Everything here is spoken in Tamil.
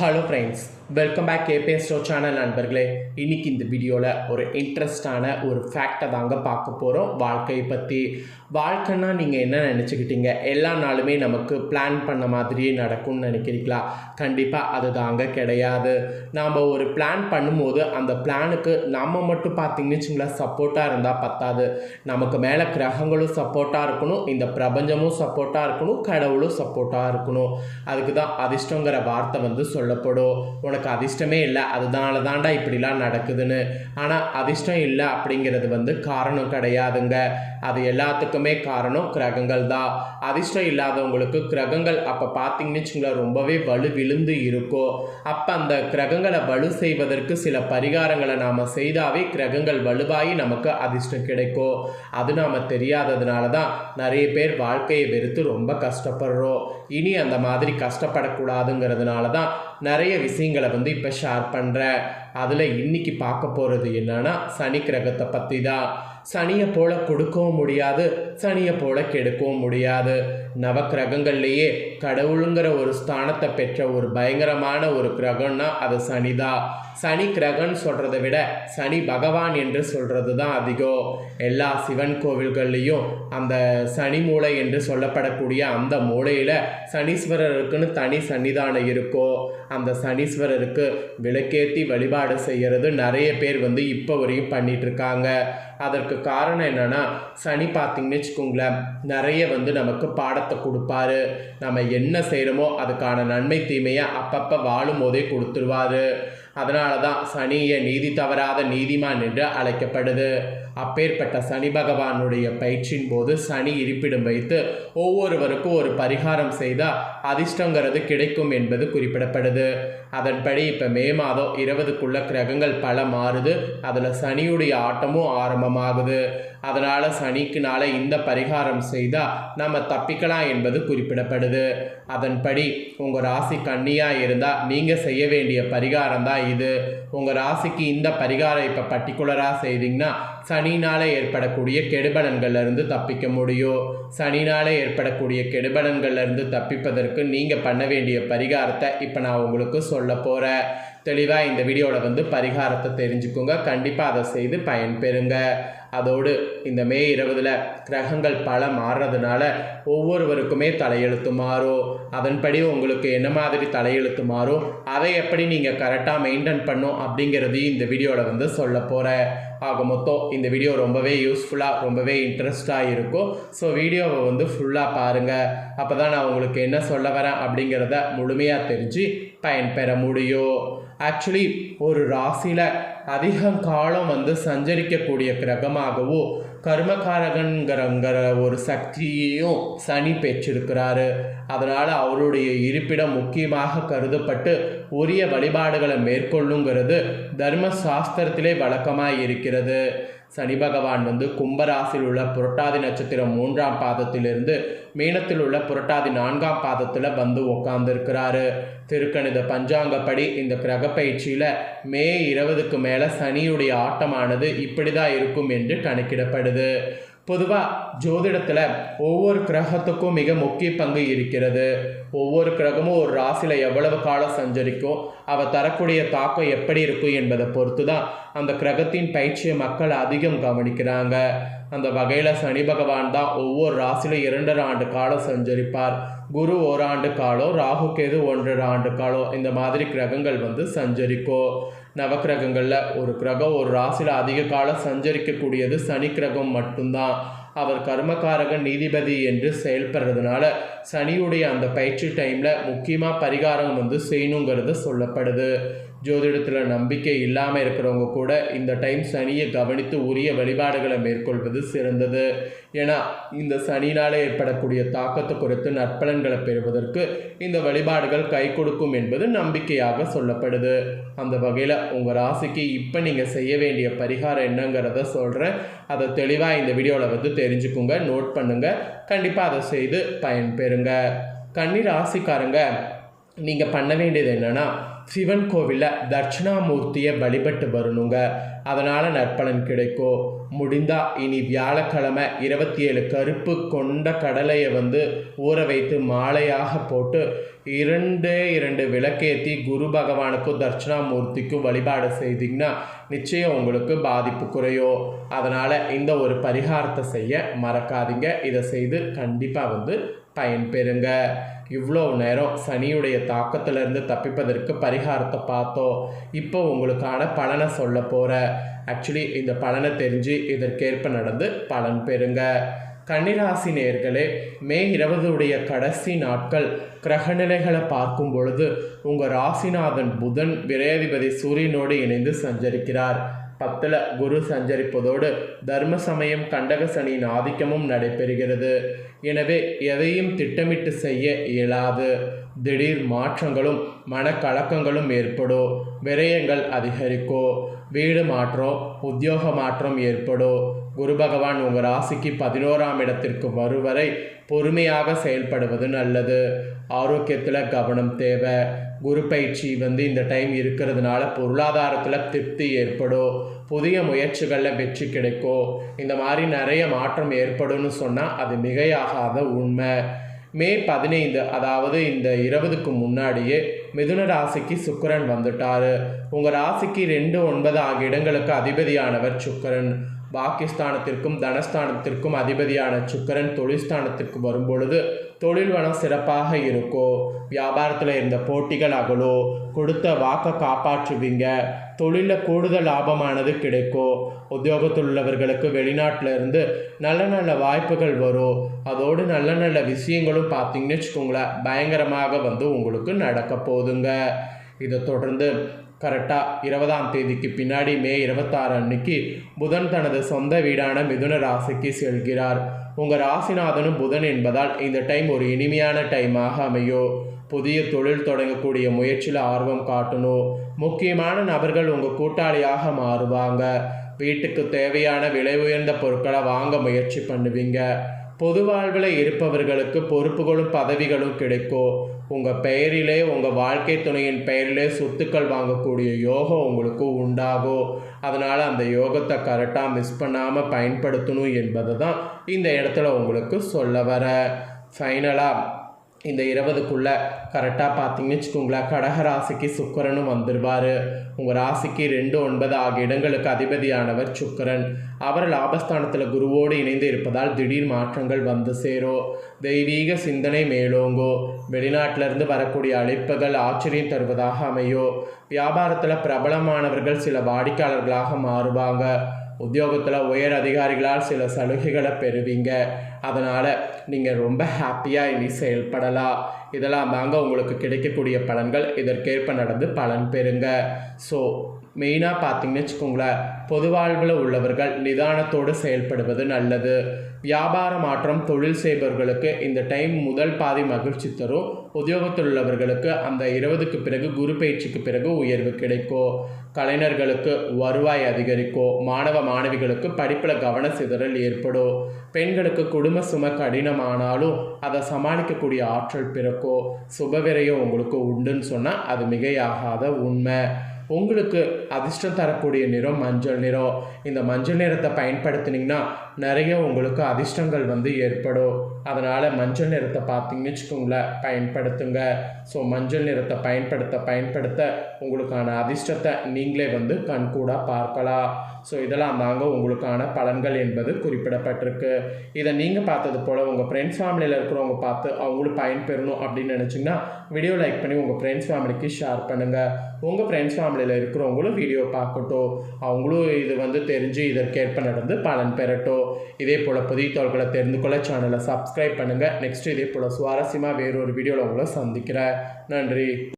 Hello friends, welcome back KPS show channel நண்பர்களே. இன்றைக்கி இந்த வீடியோவில் ஒரு இன்ட்ரெஸ்டான ஒரு ஃபேக்டை தாங்க பார்க்க போகிறோம் வாழ்க்கையை பற்றி. வாழ்க்கைன்னா நீங்கள் என்ன நினச்சிக்கிட்டீங்க? எல்லா நாளுமே நமக்கு பிளான் பண்ண மாதிரியே நடக்கும்னு நினைக்கிறீங்களா? கண்டிப்பாக அது தாங்க கிடையாது. நாம் ஒரு பிளான் பண்ணும்போது அந்த பிளானுக்கு நம்ம மட்டும் பார்த்திங்கன்னு வச்சுங்களேன் சப்போர்ட்டாக இருந்தால் பத்தாது. நமக்கு மேலே கிரகங்களும் சப்போர்ட்டாக இருக்கணும், இந்த பிரபஞ்சமும் சப்போர்ட்டாக இருக்கணும், கடவுளும் சப்போர்ட்டாக இருக்கணும். அதுக்கு தான் அதிர்ஷ்டங்கிற வார்த்தை சொல்லப்படும். உனக்கு அதிர்ஷ்டமே இல்லை, அதனால தாண்டா இப்படிலாம் நடக்குதுன்னு. ஆனால் அதிர்ஷ்டம் இல்லை அப்படிங்கிறது காரணம் கிடையாதுங்க. அது எல்லாத்துக்குமே காரணம் கிரகங்கள் தான். அதிர்ஷ்டம் இல்லாதவங்களுக்கு கிரகங்கள் அப்போ பார்த்தீங்கன்னு வச்சுங்களேன் ரொம்பவே வலு விழுந்து இருக்கும். அப்போ அந்த கிரகங்களை வலு செய்வதற்கு சில பரிகாரங்களை நாம் செய்தாவே கிரகங்கள் வலுவாகி நமக்கு அதிர்ஷ்டம் கிடைக்கும். அது நாம் தெரியாததுனால தான் நிறைய பேர் வாழ்க்கையை வெறுத்து ரொம்ப கஷ்டப்படுறோம். இனி அந்த மாதிரி கஷ்டப்படக்கூடாதுங்கிறதுனால தான் நிறைய விஷயங்களை இப்போ ஷேர் பண்ணுறேன். அதில் இன்னைக்கு பார்க்க போகிறது என்னன்னா சனி கிரகத்தை பற்றி தான். சனியை போல கொடுக்கவும் முடியாது, சனியை போல கெடுக்கவும் முடியாது. நவக்கிரகங்கள்லேயே கடவுளுங்கிற ஒரு ஸ்தானத்தை பெற்ற ஒரு பயங்கரமான ஒரு கிரகம்னா அது சனிதான். சனி கிரகம்னு சொல்கிறத விட சனி பகவான் என்று சொல்கிறது தான் அதிகம். எல்லா சிவன் கோவில்கள்லேயும் அந்த சனி மூளை என்று சொல்லப்படக்கூடிய அந்த மூளையில் சனீஸ்வரருக்குன்னு தனி சன்னிதானம் இருக்கும். அந்த சனீஸ்வரருக்கு விளக்கேற்றி வழிபாடு செய்கிறது நிறைய பேர் இப்போ வரையும் பண்ணிகிட்ருக்காங்க. அதற்கு காரணம் என்னென்னா சனி பார்த்திங்கன்னு வச்சுக்கோங்களேன் நிறைய நமக்கு பாடத்தை கொடுப்பாரு. நம்ம என்ன செய்கிறோமோ அதுக்கான நன்மை தீமையை அப்பப்போ வாழும் போதே கொடுத்துருவாரு. அதனால தான் சனியை நீதி தவறாத நீதிமான் என்று அழைக்கப்படுது. அப்பேற்பட்ட சனி பகவானுடைய பயிற்சியின் போது சனி இருப்பிடம் வைத்து ஒவ்வொருவருக்கும் ஒரு பரிகாரம் செய்தால் அதிர்ஷ்டங்கிறது கிடைக்கும் என்பது குறிப்பிடப்படுது. அதன்படி இப்போ மே மாதம் 20க்குள்ள கிரகங்கள் பல மாறுது. அதில் சனியுடைய ஆட்டமும் ஆரம்பமாகுது. அதனால் சனிக்குனால இந்த பரிகாரம் செய்தால் நம்ம தப்பிக்கலாம் என்பது குறிப்பிடப்படுது. அதன்படி உங்கள் ராசி கன்னியாக இருந்தால் நீங்கள் செய்ய வேண்டிய பரிகாரம் தான் இது. உங்கள் ராசிக்கு இந்த பரிகாரம் இப்போ பர்டிகுலராக செய்தீங்கன்னா சனினால் ஏற்படக்கூடிய கெடுபலன்கள்லேருந்து தப்பிக்க முடியும். சனினால் ஏற்படக்கூடிய கெடுபலன்கள்லேருந்து தப்பிப்பதற்கு நீங்கள் பண்ண வேண்டிய பரிகாரத்தை இப்போ நான் உங்களுக்கு சொல்ல போகிறேன். தெளிவாக இந்த வீடியோவில் பரிகாரத்தை தெரிஞ்சுக்கோங்க. கண்டிப்பாக அதை செய்து பயன்பெறுங்க. அதோடு இந்த மே 20 கிரகங்கள் பல மாறுறதுனால ஒவ்வொருவருக்குமே தலையெழுத்து மாறும். அதன்படி உங்களுக்கு என்ன மாதிரி தலையெழுத்து மாறும், அதை எப்படி நீங்கள் கரெக்டாக மெயின்டைன் பண்ணும் அப்படிங்கிறதையும் இந்த வீடியோவில் சொல்ல போகிறேன். ஆக மொத்தம் இந்த வீடியோ ரொம்பவே யூஸ்ஃபுல்லாக ரொம்பவே இன்ட்ரெஸ்டாக இருக்கும். ஸோ வீடியோவை ஃபுல்லாக பாருங்கள். அப்போ தான் நான் உங்களுக்கு என்ன சொல்ல வரேன் அப்படிங்கிறத முழுமையாக தெரிஞ்சு பயன்பெற முடியும். ஆக்சுவலி ஒரு ராசியில் அதிக காலம் சஞ்சரிக்கக்கூடிய கிரகமாகவும் கர்மகாரகன்கிற ஒரு சக்தியையும் சனி பெற்றிருக்கிறாரு. அதனால் அவருடைய இருப்பிடம் முக்கியமாக கருதப்பட்டு உரிய வழிபாடுகளை மேற்கொள்ளுங்கிறது தர்ம சாஸ்திரத்திலே வழக்கமாக இருக்கிறது. சனி பகவான் கும்பராசியில் உள்ள புரட்டாதி நட்சத்திரம் 3ஆம் பாதத்திலிருந்து மீனத்தில் உள்ள புரட்டாதி 4ஆம் பாதத்தில் உட்கார்ந்துருக்கிறாரு. திருக்கணித பஞ்சாங்கப்படி இந்த கிரக பயிற்சியில் மே 20க்கு மேலே சனியுடைய ஆட்டமானது இப்படி தான் இருக்கும் என்று கணக்கிடப்படுது. பொதுவாக ஜோதிடத்தில் ஒவ்வொரு கிரகத்துக்கும் மிக முக்கிய பங்கு இருக்கிறது. ஒவ்வொரு கிரகமும் ஒரு ராசியில் எவ்வளவு காலம் சஞ்சரிக்கும், அவ தரக்கூடிய தாக்கம் எப்படி இருக்கும் என்பதை பொறுத்து தான் அந்த கிரகத்தின் பயிற்சியை மக்கள் அதிகம் கவனிக்கிறாங்க. அந்த வகையில் சனி பகவான் தான் ஒவ்வொரு ராசியில் 2.5 ஆண்டு காலம் சஞ்சரிப்பார். குரு 1 ஆண்டு காலம், ராகு கேது 1.5 ஆண்டு காலம், இந்த மாதிரி கிரகங்கள் சஞ்சரிக்கும். நவக்கிரகங்களில் ஒரு கிரகம் ஒரு ராசியில் அதிக காலம் சஞ்சரிக்கக்கூடியது சனி கிரகம் மட்டும்தான். அவர் கர்மகாரகன் நீதிபதி என்று செயல்படுறதுனால சனியுடைய அந்த பயிற்சி டைமில் முக்கியமாக பரிகாரம் செய்யணுங்கிறது சொல்லப்படுது. ஜோதிடத்தில் நம்பிக்கை இல்லாமல் இருக்கிறவங்க கூட இந்த டைம் சனியை கவனித்து உரிய வழிபாடுகளை மேற்கொள்வது சிறந்தது. ஏன்னா இந்த சனினால் ஏற்படக்கூடிய தாக்கத்தை குறித்து நற்பலன்களை பெறுவதற்கு இந்த வழிபாடுகள் கை கொடுக்கும் என்பது நம்பிக்கையாக சொல்லப்படுது. அந்த வகையில் உங்கள் ராசிக்கு இப்போ நீங்கள் செய்ய வேண்டிய பரிகாரம் என்னங்கிறத சொல்கிறேன். அதை தெளிவாக இந்த வீடியோவில் தெரிஞ்சுக்குங்க, நோட் பண்ணுங்கள். கண்டிப்பாக அதை செய்து பயன்பெறுங்க. கன்னி ராசிக்காரங்க நீங்கள் பண்ண வேண்டியது என்னென்னா, சிவன் கோவிலில் தட்சிணாமூர்த்தியை வழிபட்டு வரணுங்க. அதனால் நற்பலன் கிடைக்கும். முடிந்தால் இனி வியாழக்கிழமை 27 கருப்பு கொண்ட கடலையை ஊற வைத்து மாலையாக போட்டு 2 விளக்கேற்றி குரு பகவானுக்கும் தட்சிணாமூர்த்திக்கும் வழிபாடு செய்தீங்கன்னா நிச்சயம் உங்களுக்கு பாதிப்பு குறையும். அதனால் இந்த ஒரு பரிகாரத்தை செய்ய மறக்காதீங்க. இதை செய்து கண்டிப்பாக பயன்பெறுங்க. இவ்வளோ நேரம் சனியுடைய தாக்கத்திலிருந்து தப்பிப்பதற்கு பரிகாரத்தை பார்த்தோம். இப்போ உங்களுக்கான பலனை சொல்ல போகிறேன். ஆக்சுவலி இந்த பலனை தெரிஞ்சு இதற்கேற்ப நடந்து பலன் பெறுங்க. கன்னிராசி நேயர்களே, மே 20 கடைசி நாட்கள் கிரகநிலைகளை பார்க்கும் பொழுது உங்கள் ராசிநாதன் புதன் விரையாதிபதி சூரியனோடு இணைந்து சஞ்சரிக்கிறார். 10ல் குரு சஞ்சரிப்பதோடு தர்ம சமயம் கண்டக சனியின் ஆதிக்கமும் நடைபெறுகிறது. எனவே எதையும் திட்டமிட்டு செய்ய இயலாது. திடீர் மாற்றங்களும் மனக்கலக்கங்களும் ஏற்படும். விரயங்கள் அதிகரிக்கும். வீடு மாற்றம், உத்தியோக மாற்றம் ஏற்படும். குரு பகவான் உங்கள் ராசிக்கு 11ஆம் இடத்திற்கு வருவரை பொறுமையாக செயல்படுவது நல்லது. ஆரோக்கியத்தில் கவனம் தேவை. குரு பயிற்சி இந்த டைம் இருக்கிறதுனால பொருளாதாரத்தில் திருப்தி ஏற்படும். புதிய முயற்சிகளில் வெற்றி கிடைக்கும். இந்த மாதிரி நிறைய மாற்றம் ஏற்படும்னு சொன்னால் அது மிகையாகாத உண்மை. மே 15 அதாவது இந்த 20க்கு முன்னாடியே மிதுன ராசிக்கு சுக்கிரன் வந்துட்டார். உங்கள் ராசிக்கு 2, 9 ஆகிய இடங்களுக்கு அதிபதியானவர் சுக்கிரன். பாக்கியஸ்தானத்திற்கும் தனஸ்தானத்திற்கும் அதிபதியான சுக்கிரன் தொழில்ஸ்தானத்திற்கு வரும்பொழுது தொழில் வளம் சிறப்பாக இருக்கும். வியாபாரத்தில் இருந்த போட்டிகள் அகலும். கொடுத்த வாக்கை காப்பாற்றுவீங்க. தொழிலில் கூடுதல் லாபமானது கிடைக்கும். உத்தியோகத்தில் உள்ளவர்களுக்கு வெளிநாட்டில் இருந்து நல்ல நல்ல வாய்ப்புகள் வரும். அதோடு நல்ல நல்ல விஷயங்களும் பார்த்தீங்கன்னு வச்சுக்கோங்களேன், பயங்கரமாக உங்களுக்கு நடக்க போகுதுங்க. இதை தொடர்ந்து கரெக்டாக 20ஆம் தேதிக்கு பின்னாடி மே 26 அன்னைக்கு புதன் தனது சொந்த வீடான மிதுன ராசிக்கு செல்கிறார். உங்கள் ராசிநாதனும் புதன் என்பதால் இந்த டைம் ஒரு இனிமையான டைமாக அமையும். புதிய தொழில் தொடங்கக்கூடிய முயற்சியில் ஆர்வம் காட்டணும். முக்கியமான நபர்கள் உங்கள் கூட்டாளியாக மாறுவாங்க. வீட்டுக்கு தேவையான விலை உயர்ந்த பொருட்களை வாங்க முயற்சி பண்ணுவீங்க. பொது வாழ்வில் இருப்பவர்களுக்கு பொறுப்புகளும் பதவிகளும் கிடைக்கும். உங்கள் பெயரிலே உங்கள் வாழ்க்கை துணையின் பெயரிலே சொத்துக்கள் வாங்கக்கூடிய யோகம் உங்களுக்கு உண்டாகும். அதனால் அந்த யோகத்தை கரெக்டாக மிஸ் பண்ணாமல் பயன்படுத்தணும் என்பது தான் இந்த இடத்துல உங்களுக்கு சொல்ல வர. ஃபைனலாக இந்த 20க்குள்ளே கரெக்டாக பார்த்தீங்கன்னு வச்சுக்கோங்களேன், கடகராசிக்கு சுக்கிரனும் வந்துடுவார். உங்கள் ராசிக்கு 2, 9 ஆகிய இடங்களுக்கு அதிபதியானவர் சுக்கிரன். அவர் லாபஸ்தானத்தில் குருவோடு இணைந்து இருப்பதால் திடீர் மாற்றங்கள் வந்து சேரும். தெய்வீக சிந்தனை மேலோங்கோ. வெளிநாட்டிலிருந்து வரக்கூடிய அழைப்புகள் ஆச்சரியம் தருவதாக அமையும். வியாபாரத்தில் பிரபலமானவர்கள் சில வாடிக்கையாளர்களாக மாறுவாங்க. உத்தியோகத்தில் உயர் அதிகாரிகளால் சில சலுகைகளை பெறுவீங்க. அதனால் நீங்கள் ரொம்ப ஹாப்பியாக இனி செயல்படலாம். இதெல்லாம் தாங்க உங்களுக்கு கிடைக்கக்கூடிய பலன்கள். இதற்கேற்ப நடந்து பலன் பெறுங்க. ஸோ மெயினாக பார்த்தீங்கன்னு வச்சுக்கோங்களேன், பொது வாழ்வில் உள்ளவர்கள் நிதானத்தோடு செயல்படுவது நல்லது. வியாபார மாற்றம் தொழில் செய்பவர்களுக்கு இந்த டைம் முதல் பாதி மகிழ்ச்சி தரும். உத்தியோகத்தில் உள்ளவர்களுக்கு அந்த 20க்கு பிறகு குரு பயிற்சிக்கு பிறகு உயர்வு கிடைக்கும். கலைஞர்களுக்கு வருவாய் அதிகரிக்கும். மாணவ மாணவிகளுக்கு படிப்பில் கவன சிதறல் ஏற்படும். பெண்களுக்கு குடும்ப சுமை கடினமானாலும் அதை சமாளிக்கக்கூடிய ஆற்றல் பிறக்கும். சுபவிரயம் உங்களுக்கு உண்டுன்னு சொன்னால் அது மிகையாகாத உண்மை. உங்களுக்கு அதிர்ஷ்டம் தரக்கூடிய நிறம் மஞ்சள் நிறம். இந்த மஞ்சள் நிறத்தை பயன்படுத்தினீங்கன்னா நிறைய உங்களுக்கு அதிர்ஷ்டங்கள் ஏற்படும். அதனால் மஞ்சள் நிறத்தை பார்த்தீங்கன்னு வச்சுக்கோங்களேன், பயன்படுத்துங்க. ஸோ மஞ்சள் நிறத்தை பயன்படுத்த உங்களுக்கான அதிர்ஷ்டத்தை நீங்களே கண்கூடாக பார்க்கலாம். ஸோ இதெல்லாம் தாங்க உங்களுக்கான பலன்கள் என்பது குறிப்பிடப்பட்டிருக்கு. இதை நீங்கள் பார்த்தது போல் உங்கள் ஃப்ரெண்ட்ஸ் ஃபேமிலியில் இருக்கிறவங்க பார்த்து அவங்களும் பயன்பெறணும் அப்படின்னு நினச்சிங்கன்னா வீடியோ லைக் பண்ணி உங்கள் ஃப்ரெண்ட்ஸ் ஃபேமிலிக்கு ஷேர் பண்ணுங்கள். உங்கள் ஃப்ரெண்ட்ஸ் ஃபேமிலியில் இருக்கிறவங்களும் வீடியோ பார்க்கட்டும். அவங்களும் இது தெரிஞ்சு இதற்கேற்ப நடந்து பலன் பெறட்டும். இதே போல் புதிய தகவல்களை தெரிந்து கொள்ள சேனலை சப்ஸ்கிரைப் பண்ணுங்கள். நெக்ஸ்ட் இதே போல் சுவாரஸ்யமாக வேறொரு வீடியோவில் உங்களை சந்திக்கிறேன். நன்றி.